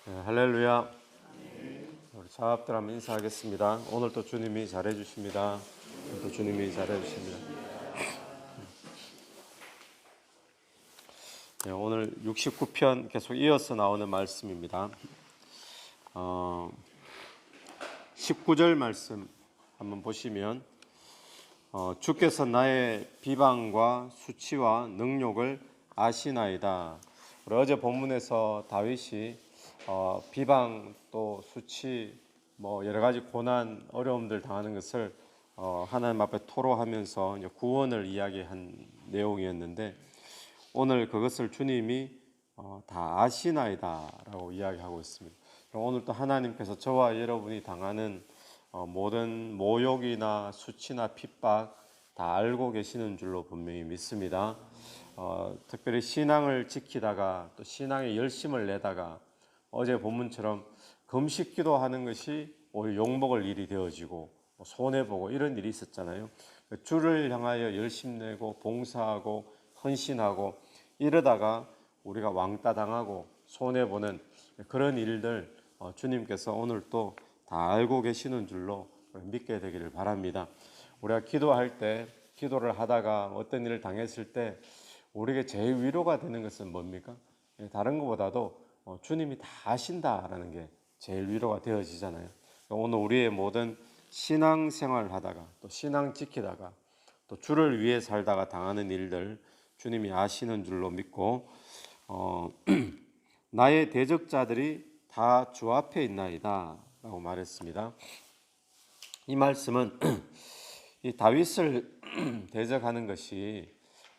네, 할렐루야. 우리 사업들 한번 인사하겠습니다. 오늘도 주님이 잘해주십니다. 오늘도 주님이 잘해주십니다. 네, 오늘 69편 계속 이어서 나오는 말씀입니다. 19절 말씀 한번 보시면 주께서 나의 비방과 수치와 능욕을 아시나이다. 우리 어제 본문에서 다윗이 비방 또 수치 뭐 여러 가지 고난 어려움들 당하는 것을 하나님 앞에 토로하면서 구원을 이야기한 내용이었는데 오늘 그것을 주님이 다 아시나이다라고 이야기하고 있습니다. 오늘 또 하나님께서 저와 여러분이 당하는 모든 모욕이나 수치나 핍박 다 알고 계시는 줄로 분명히 믿습니다. 특별히 신앙을 지키다가 또 신앙에 열심을 내다가 어제 본문처럼 금식 기도하는 것이 오히려 욕먹을 일이 되어지고 손해보고 이런 일이 있었잖아요. 주를 향하여 열심 내고 봉사하고 헌신하고 이러다가 우리가 왕따 당하고 손해보는 그런 일들 주님께서 오늘 또 다 알고 계시는 줄로 믿게 되기를 바랍니다. 우리가 기도할 때 기도를 하다가 어떤 일을 당했을 때 우리에게 제일 위로가 되는 것은 뭡니까? 다른 것보다도 주님이 다 아신다라는 게 제일 위로가 되어지잖아요. 오늘 우리의 모든 신앙생활을 하다가 또 신앙 지키다가 또 주를 위해 살다가 당하는 일들 주님이 아시는 줄로 믿고 나의 대적자들이 다 주 앞에 있나이다 라고 말했습니다. 이 말씀은 이 다윗을 대적하는 것이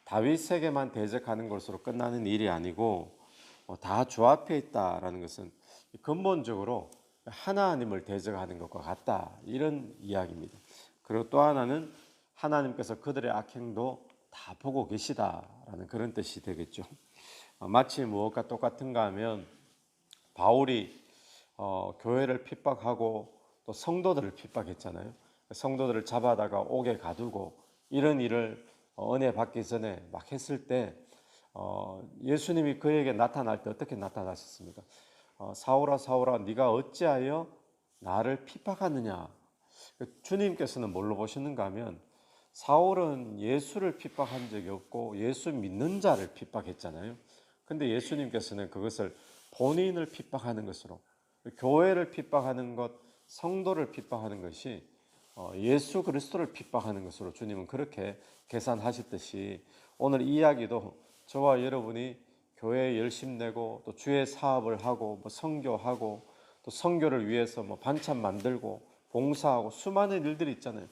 다윗에게만 대적하는 것으로 끝나는 일이 아니고 다 주 앞에 있다라는 것은 근본적으로 하나님을 대적하는 것과 같다 이런 이야기입니다. 그리고 또 하나는 하나님께서 그들의 악행도 다 보고 계시다라는 그런 뜻이 되겠죠. 마치 무엇과 똑같은가 하면 바울이 교회를 핍박하고 또 성도들을 핍박했잖아요. 성도들을 잡아다가 옥에 가두고 이런 일을 은혜 받기 전에 막 했을 때 예수님이 그에게 나타날 때 어떻게 나타나셨습니까? 사울아 사울아 네가 어찌하여 나를 핍박하느냐. 주님께서는 뭘로 보시는가 하면 사울은 예수를 핍박한 적이 없고 예수 믿는 자를 핍박했잖아요. 근데 예수님께서는 그것을 본인을 핍박하는 것으로 교회를 핍박하는 것, 성도를 핍박하는 것이 예수 그리스도를 핍박하는 것으로 주님은 그렇게 계산하셨듯이 오늘 이 이야기도 저와 여러분이 교회에 열심 내고 또 주의 사업을 하고 뭐 선교하고 또 선교를 위해서 뭐 반찬 만들고 봉사하고 수많은 일들이 있잖아요.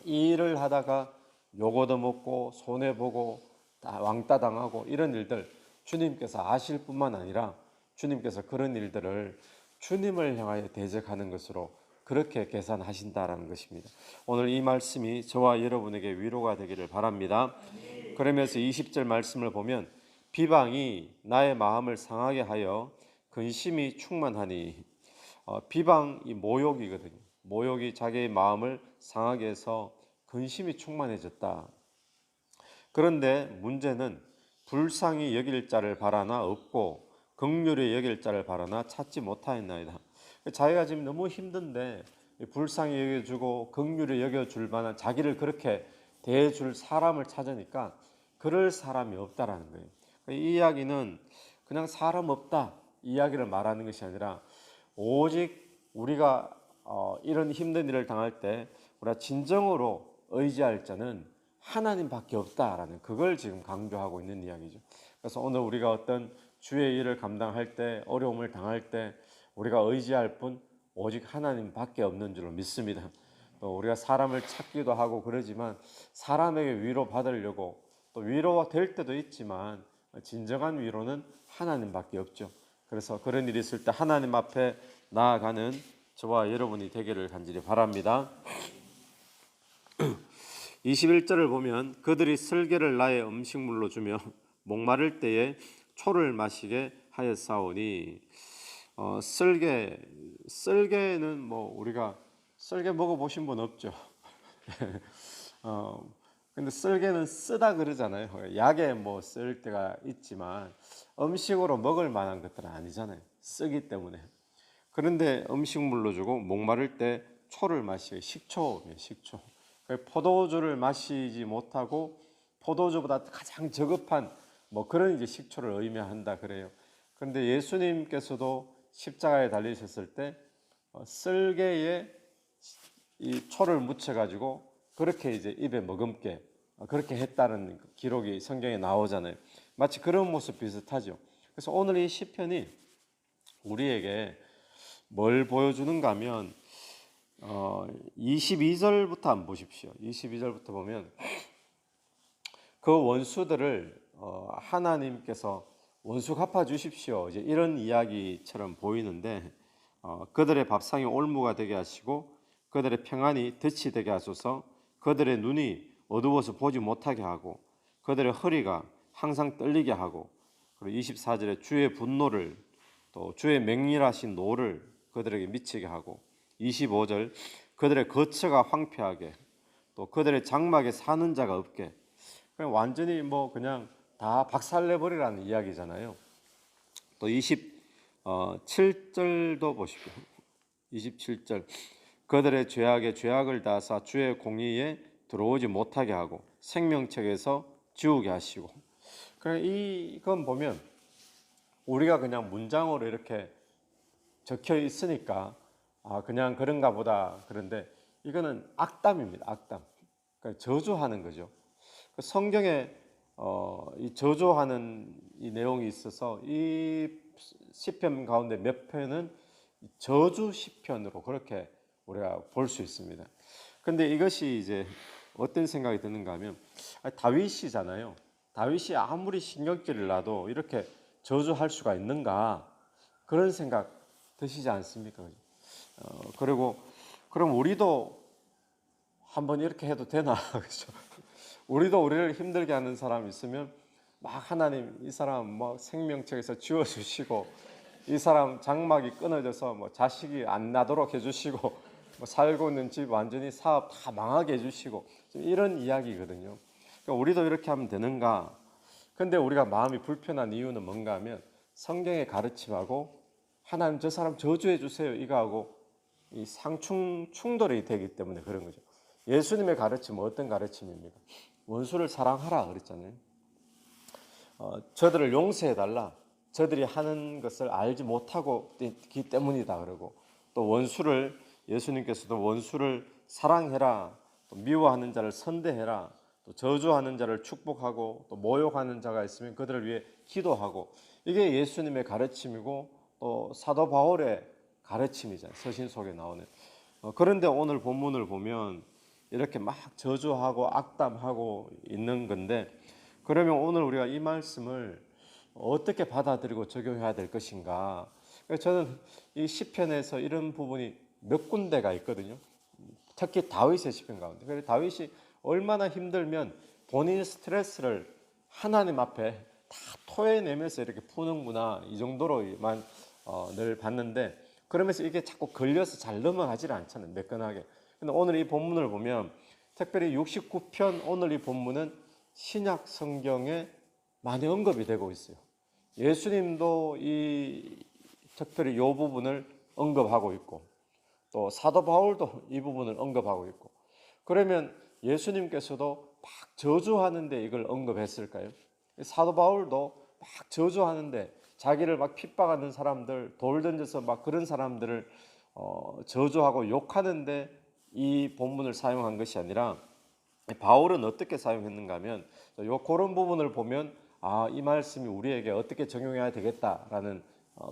이 일을 하다가 욕 얻어먹고 손해보고 왕따 당하고 이런 일들 주님께서 아실 뿐만 아니라 주님께서 그런 일들을 주님을 향하여 대적하는 것으로 그렇게 계산하신다라는 것입니다. 오늘 이 말씀이 저와 여러분에게 위로가 되기를 바랍니다. 그러면서 20절 말씀을 보면 비방이 나의 마음을 상하게 하여 근심이 충만하니 비방이 모욕이거든요. 모욕이 자기의 마음을 상하게 해서 근심이 충만해졌다. 그런데 문제는 불쌍히 여길 자를 바라나 없고 긍휼히 여길 자를 바라나 찾지 못하였나이다. 자기가 지금 너무 힘든데 불쌍히 여겨주고 긍휼히 여겨줄 만한 자기를 그렇게 대해줄 사람을 찾으니까 그럴 사람이 없다라는 거예요. 이 이야기는 그냥 사람 없다 이야기를 말하는 것이 아니라 오직 우리가 이런 힘든 일을 당할 때 우리가 진정으로 의지할 자는 하나님밖에 없다라는 그걸 지금 강조하고 있는 이야기죠. 그래서 오늘 우리가 어떤 주의 일을 감당할 때 어려움을 당할 때 우리가 의지할 분 오직 하나님밖에 없는 줄로 믿습니다. 또 우리가 사람을 찾기도 하고 그러지만 사람에게 위로 받으려고 또 위로가 될 때도 있지만 진정한 위로는 하나님밖에 없죠. 그래서 그런 일이 있을 때 하나님 앞에 나아가는 저와 여러분이 되기를 간절히 바랍니다. 21절을 보면 그들이 쓸개를 나의 음식물로 주며 목마를 때에 초를 마시게 하였사오니 쓸개는 뭐 우리가 쓸개 먹어보신 분 없죠? 근데 쓸개는 쓰다 그러잖아요. 약에 뭐 쓸 때가 있지만 음식으로 먹을 만한 것들은 아니잖아요. 쓰기 때문에. 그런데 음식물로 주고 목마를 때 초를 마시게 식초예요, 식초. 포도주를 마시지 못하고 포도주보다 가장 저급한 뭐 그런 이제 식초를 의미한다 그래요. 그런데 예수님께서도 십자가에 달리셨을 때 쓸개에 이 초를 묻혀 가지고 그렇게 이제 입에 머금게 그렇게 했다는 기록이 성경에 나오잖아요. 마치 그런 모습 비슷하죠. 그래서 오늘 이 시편이 우리에게 뭘 보여주는가 하면 22절부터 한번 보십시오. 22절부터 보면 그 원수들을 하나님께서 원수 갚아 주십시오. 이제 이런 이야기처럼 보이는데 그들의 밥상이 올무가 되게 하시고 그들의 평안이 덫이 되게 하소서. 그들의 눈이 어두워서 보지 못하게 하고 그들의 허리가 항상 떨리게 하고 그리고 24절에 주의 분노를 또 주의 맹렬하신 노를 그들에게 미치게 하고 25절 그들의 거처가 황폐하게 또 그들의 장막에 사는 자가 없게 그냥 완전히 뭐 그냥 다 박살내버리라는 이야기잖아요. 또 27절도 보십시오. 27절 그들의 죄악에 죄악을 다하사 주의 공의에 들어오지 못하게 하고 생명책에서 지우게 하시고 이건 보면 우리가 그냥 문장으로 이렇게 적혀 있으니까 그냥 그런가 보다 그런데 이거는 악담입니다. 악담. 그러니까 저주하는 거죠. 성경에 이 저주하는 이 내용이 있어서 이 시편 가운데 몇 편은 저주 시편으로 그렇게 우리가 볼 수 있습니다. 근데 이것이 이제 어떤 생각이 드는가 하면 다윗이잖아요. 다윗이 아무리 신경질을 놔도 이렇게 저주할 수가 있는가 그런 생각 드시지 않습니까? 그리고 그럼 우리도 한번 이렇게 해도 되나? 그렇죠? 우리도 우리를 힘들게 하는 사람 있으면 막 하나님 이 사람 뭐 생명책에서 지워주시고 이 사람 장막이 끊어져서 뭐 자식이 안 나도록 해주시고 뭐 살고 있는 집 완전히 사업 다 망하게 해주시고 이런 이야기거든요. 그러니까 우리도 이렇게 하면 되는가? 근데 우리가 마음이 불편한 이유는 뭔가 하면 성경의 가르침하고 하나님 저 사람 저주해 주세요 이거하고 이 충돌이 되기 때문에 그런 거죠. 예수님의 가르침은 어떤 가르침입니까? 원수를 사랑하라 그랬잖아요. 저들을 용서해달라. 저들이 하는 것을 알지 못하고 있기 때문이다 그러고 또 원수를 예수님께서도 원수를 사랑해라. 또 미워하는 자를 선대해라. 또 저주하는 자를 축복하고 또 모욕하는 자가 있으면 그들을 위해 기도하고 이게 예수님의 가르침이고 또 사도 바울의 가르침이잖아요. 서신 속에 나오는. 그런데 오늘 본문을 보면 이렇게 막 저주하고 악담하고 있는 건데 그러면 오늘 우리가 이 말씀을 어떻게 받아들이고 적용해야 될 것인가? 저는 이 시편에서 이런 부분이 몇 군데가 있거든요. 특히 다윗의 시편 가운데. 그래서 다윗이 얼마나 힘들면 본인의 스트레스를 하나님 앞에 다 토해내면서 이렇게 푸는구나 이 정도로만 늘 봤는데 그러면서 이게 자꾸 걸려서 잘 넘어가질 않잖아요. 매끈하게. 근데 오늘 이 본문을 보면 특별히 69편 오늘 이 본문은 신약 성경에 많이 언급이 되고 있어요. 예수님도 특별히 이 부분을 언급하고 있고 또 사도 바울도 이 부분을 언급하고 있고 그러면 예수님께서도 막 저주하는데 이걸 언급했을까요? 사도 바울도 막 저주하는데 자기를 막 핍박하는 사람들 돌 던져서 막 그런 사람들을 저주하고 욕하는데 이 본문을 사용한 것이 아니라 바울은 어떻게 사용했는가 하면 그런 부분을 보면 이 말씀이 우리에게 어떻게 적용해야 되겠다라는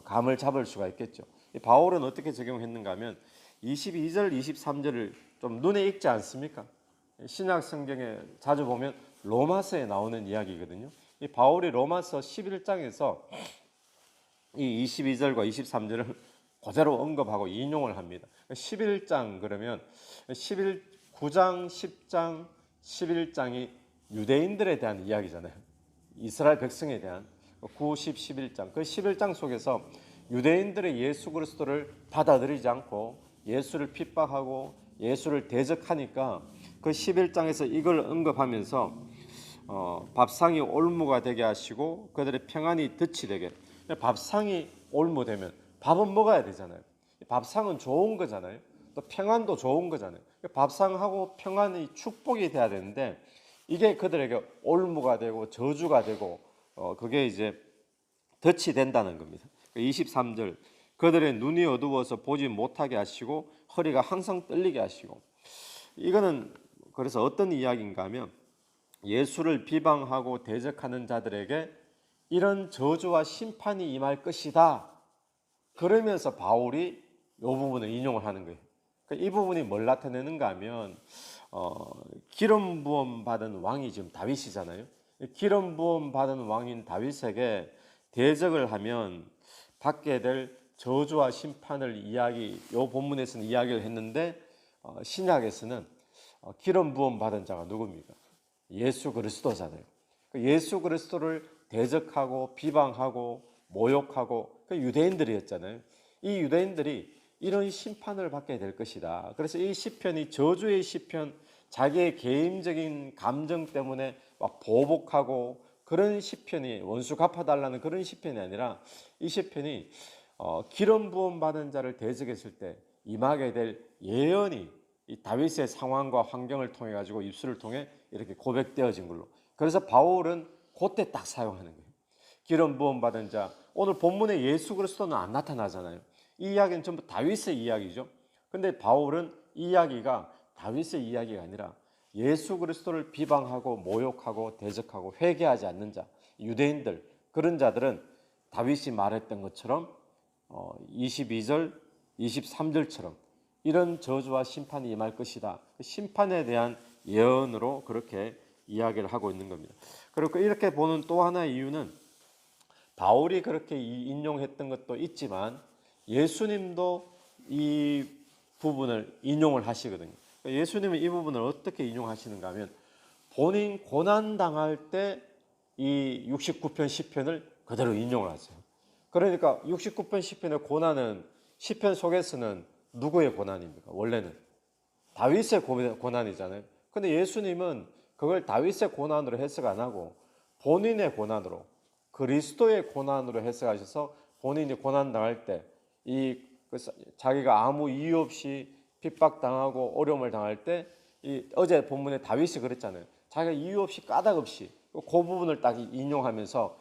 감을 잡을 수가 있겠죠. 바울은 어떻게 적용했는가 하면 22절, 23절을 좀 눈에 익지 않습니까? 신약 성경에 자주 보면 로마서에 나오는 이야기거든요. 이 바울이 로마서 11장에서 이 22절과 23절을 그대로 언급하고 인용을 합니다. 11장 그러면 9장, 10장, 11장이 유대인들에 대한 이야기잖아요. 이스라엘 백성에 대한 9, 10, 11장. 그 11장 속에서 유대인들의 예수 그리스도를 받아들이지 않고 예수를 핍박하고 예수를 대적하니까 그 11장에서 이걸 언급하면서 밥상이 올무가 되게 하시고 그들의 평안이 덫이 되게. 밥상이 올무되면 밥은 먹어야 되잖아요. 밥상은 좋은 거잖아요. 또 평안도 좋은 거잖아요. 밥상하고 평안이 축복이 돼야 되는데 이게 그들에게 올무가 되고 저주가 되고 그게 이제 덫이 된다는 겁니다. 23절 그들의 눈이 어두워서 보지 못하게 하시고 허리가 항상 떨리게 하시고. 이거는 그래서 어떤 이야기인가 하면 예수를 비방하고 대적하는 자들에게 이런 저주와 심판이 임할 것이다. 그러면서 바울이 이 부분을 인용을 하는 거예요. 그러니까 이 부분이 뭘 나타내는가 하면 기름 부음 받은 왕이 지금 다윗이잖아요. 기름 부음 받은 왕인 다윗에게 대적을 하면 받게 될 저주와 심판을 이 본문에서는 이야기를 했는데 신약에서는 기름 부음 받은 자가 누굽니까? 예수 그리스도잖아요. 예수 그리스도를 대적하고 비방하고 모욕하고 그 유대인들이었잖아요. 이 유대인들이 이런 심판을 받게 될 것이다. 그래서 이 시편이 저주의 시편, 자기의 개인적인 감정 때문에 막 보복하고 그런 시편이 원수 갚아달라는 그런 시편이 아니라 이 시편이 기름 부음 받은 자를 대적했을 때 임하게 될 예언이 이 다윗의 상황과 환경을 통해 가지고 입술을 통해 이렇게 고백되어진 걸로. 그래서 바울은 그때 딱 사용하는 거예요. 기름 부음 받은 자. 오늘 본문에 예수 그리스도는 안 나타나잖아요. 이 이야기는 전부 다윗의 이야기죠. 근데 바울은 이 이야기가 다윗의 이야기가 아니라 예수 그리스도를 비방하고 모욕하고 대적하고 회개하지 않는 자, 유대인들, 그런 자들은 다윗이 말했던 것처럼 22절, 23절처럼 이런 저주와 심판이 임할 것이다. 그 심판에 대한 예언으로 그렇게 이야기를 하고 있는 겁니다. 그리고 이렇게 보는 또 하나의 이유는 바울이 그렇게 인용했던 것도 있지만 예수님도 이 부분을 인용을 하시거든요. 예수님은 이 부분을 어떻게 인용하시는가 하면 본인 고난 당할 때 이 69편 시편을 그대로 인용을 하세요. 그러니까 69편 시편의 고난은 시편 속에서는 누구의 고난입니까? 원래는 다윗의 고난이잖아요. 근데 예수님은 그걸 다윗의 고난으로 해석 안 하고 본인의 고난으로, 그리스도의 고난으로 해석하셔서 본인이 고난 당할 때 자기가 아무 이유 없이 핍박당하고 어려움을 당할 때 어제 본문에 다윗이 그랬잖아요. 자기가 이유 없이 까닭 없이 그 부분을 딱 인용하면서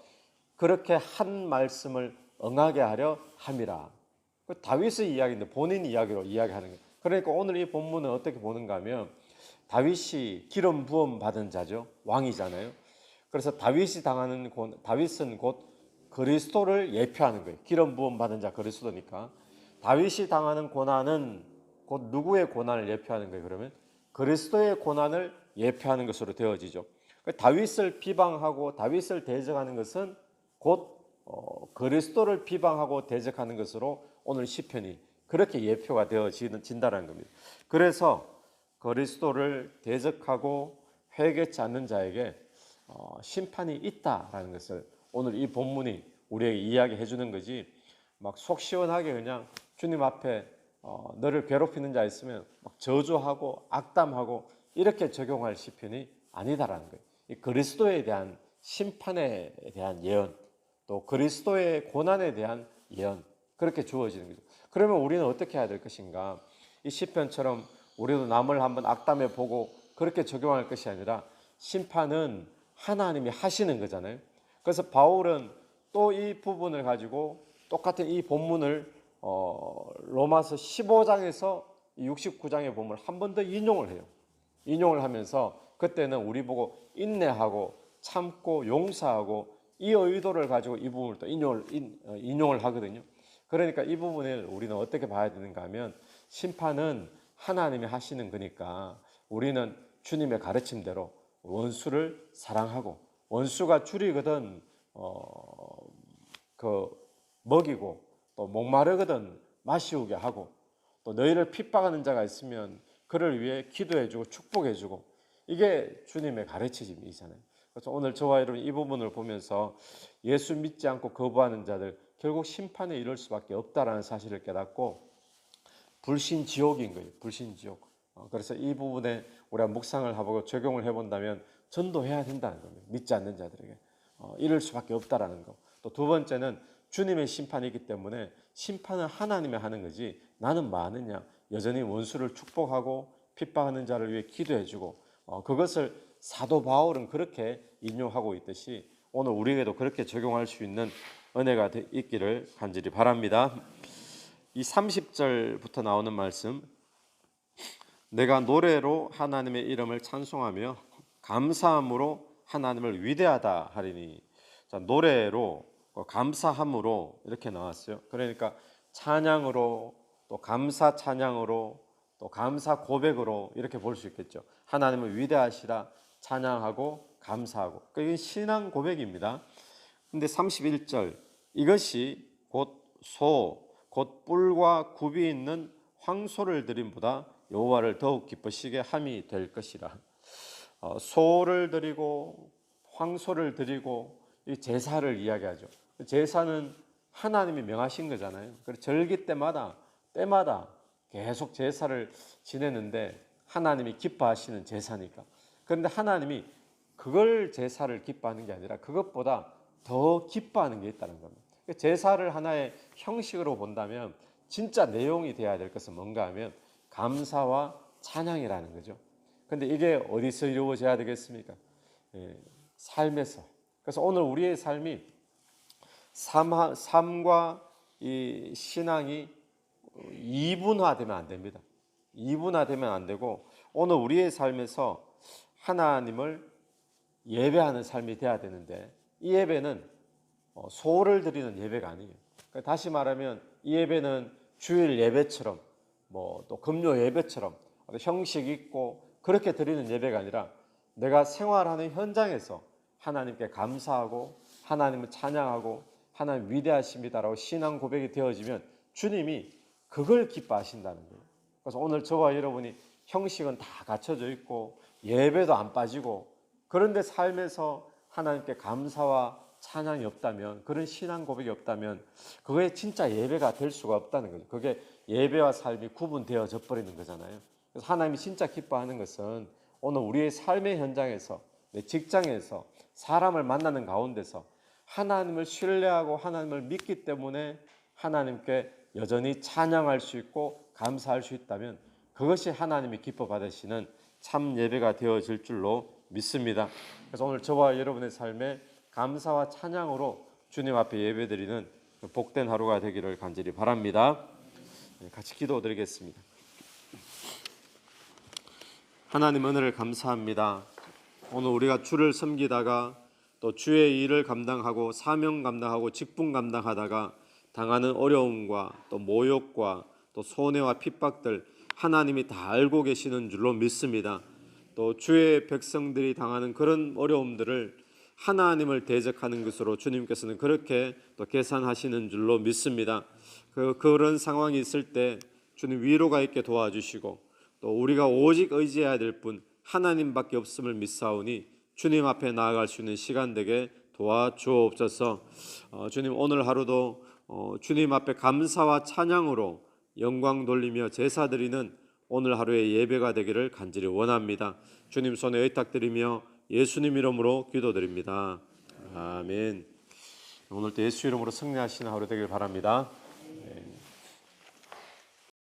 그렇게 한 말씀을 응하게 하려 함이라. 다윗의 이야기인데 본인 이야기로 이야기하는 거예요. 그러니까 오늘 이 본문은 어떻게 보는가 하면 다윗이 기름 부음 받은 자죠. 왕이잖아요. 그래서 다윗은 곧 그리스도를 예표하는 거예요. 기름 부음 받은 자 그리스도니까. 다윗이 당하는 고난은 곧 누구의 고난을 예표하는 거예요? 그러면 그리스도의 고난을 예표하는 것으로 되어지죠. 다윗을 비방하고 다윗을 대적하는 것은 곧 그리스도를 비방하고 대적하는 것으로 오늘 시편이 그렇게 예표가 되어진다는 겁니다. 그래서 그리스도를 대적하고 회개치 않는 자에게 심판이 있다라는 것을 오늘 이 본문이 우리에게 이야기해 주는 거지, 막 속 시원하게 그냥 주님 앞에 너를 괴롭히는 자 있으면 막 저주하고 악담하고 이렇게 적용할 시편이 아니다라는 거예요. 이 그리스도에 대한 심판에 대한 예언, 또 그리스도의 고난에 대한 예언, 그렇게 주어지는 거죠. 그러면 우리는 어떻게 해야 될 것인가? 이 시편처럼 우리도 남을 한번 악담해 보고 그렇게 적용할 것이 아니라 심판은 하나님이 하시는 거잖아요. 그래서 바울은 또 이 부분을 가지고 똑같은 이 본문을 로마서 15장에서 69장의 본문을 한 번 더 인용을 해요. 인용을 하면서 그때는 우리 보고 인내하고 참고 용서하고 이 의도를 가지고 이 부분을 또 인용을 하거든요. 그러니까 이 부분을 우리는 어떻게 봐야 되는가 하면 심판은 하나님이 하시는 거니까 우리는 주님의 가르침대로 원수를 사랑하고, 원수가 줄이거든 먹이고, 또 목마르거든 마시우게 하고, 또 너희를 핍박하는 자가 있으면 그를 위해 기도해주고 축복해주고, 이게 주님의 가르침이잖아요. 그래서 오늘 저와 여러분 이 부분을 보면서 예수 믿지 않고 거부하는 자들 결국 심판에 이를 수밖에 없다라는 사실을 깨닫고 불신지옥인 거예요. 불신지옥. 그래서 이 부분에 우리가 묵상을 하고 적용을 해본다면 전도해야 된다는 겁니다. 믿지 않는 자들에게 이럴 수밖에 없다라는 거. 또 두 번째는 주님의 심판이 있기 때문에 심판은 하나님이 하는 거지 나는 뭐 하느냐. 여전히 원수를 축복하고 핍박하는 자를 위해 기도해주고 그것을 사도 바울은 그렇게 인용하고 있듯이 오늘 우리에게도 그렇게 적용할 수 있는 은혜가 있기를 간절히 바랍니다. 이 30절부터 나오는 말씀, 내가 노래로 하나님의 이름을 찬송하며 감사함으로 하나님을 위대하다 하리니. 자, 노래로 감사함으로 이렇게 나왔어요. 그러니까 찬양으로 또 감사 찬양으로 또 감사 고백으로 이렇게 볼 수 있겠죠. 하나님을 위대하시다 찬양하고 감사하고. 이게 신앙 고백입니다. 근데 31절, 이것이 곧 뿔과 굽이 있는 황소를 드림보다 여호와를 더욱 기쁘시게 함이 될 것이라. 소를 드리고 황소를 드리고 이 제사를 이야기하죠. 제사는 하나님이 명하신 거잖아요. 그래서 절기 때마다 계속 제사를 지내는데 하나님이 기뻐하시는 제사니까. 그런데 하나님이 그걸 제사를 기뻐하는 게 아니라 그것보다 더 기뻐하는 게 있다는 겁니다. 제사를 하나의 형식으로 본다면 진짜 내용이 되어야 될 것은 뭔가 하면 감사와 찬양이라는 거죠. 그런데 이게 어디서 이루어져야 되겠습니까? 삶에서. 그래서 오늘 우리의 삶이 삶과 이 신앙이 이분화되면 안 됩니다. 이분화되면 안 되고 오늘 우리의 삶에서 하나님을 예배하는 삶이 돼야 되는데 이 예배는 소를 드리는 예배가 아니에요. 그러니까 다시 말하면 이 예배는 주일 예배처럼 또 금요 예배처럼 형식 있고 그렇게 드리는 예배가 아니라 내가 생활하는 현장에서 하나님께 감사하고 하나님을 찬양하고 하나님 위대하십니다라고 신앙 고백이 되어지면 주님이 그걸 기뻐하신다는 거예요. 그래서 오늘 저와 여러분이 형식은 다 갖춰져 있고 예배도 안 빠지고 그런데 삶에서 하나님께 감사와 찬양이 없다면 그런 신앙 고백이 없다면 그게 진짜 예배가 될 수가 없다는 거죠. 그게 예배와 삶이 구분되어져 버리는 거잖아요. 그래서 하나님이 진짜 기뻐하는 것은 오늘 우리의 삶의 현장에서 내 직장에서 사람을 만나는 가운데서 하나님을 신뢰하고 하나님을 믿기 때문에 하나님께 여전히 찬양할 수 있고 감사할 수 있다면 그것이 하나님이 기뻐 받으시는 참 예배가 되어질 줄로 믿습니다. 그래서 오늘 저와 여러분의 삶에 감사와 찬양으로 주님 앞에 예배드리는 복된 하루가 되기를 간절히 바랍니다. 같이 기도드리겠습니다. 하나님 은혜를 감사합니다. 오늘 우리가 주를 섬기다가 또 주의 일을 감당하고 사명 감당하고 직분 감당하다가 당하는 어려움과 또 모욕과 또 손해와 핍박들 하나님이 다 알고 계시는 줄로 믿습니다. 또 주의 백성들이 당하는 그런 어려움들을 하나님을 대적하는 것으로 주님께서는 그렇게 또 계산하시는 줄로 믿습니다. 그런 상황이 있을 때 주님 위로가 있게 도와주시고 또 우리가 오직 의지해야 될 분 하나님밖에 없음을 믿사오니 주님 앞에 나아갈 수 있는 시간 되게 도와주옵소서. 주님 오늘 하루도 주님 앞에 감사와 찬양으로 영광 돌리며 제사 드리는 오늘 하루의 예배가 되기를 간절히 원합니다. 주님 손에 의탁드리며 예수님 이름으로 기도드립니다. 아멘. 오늘도 예수 이름으로 승리하시는 하루 되길 바랍니다.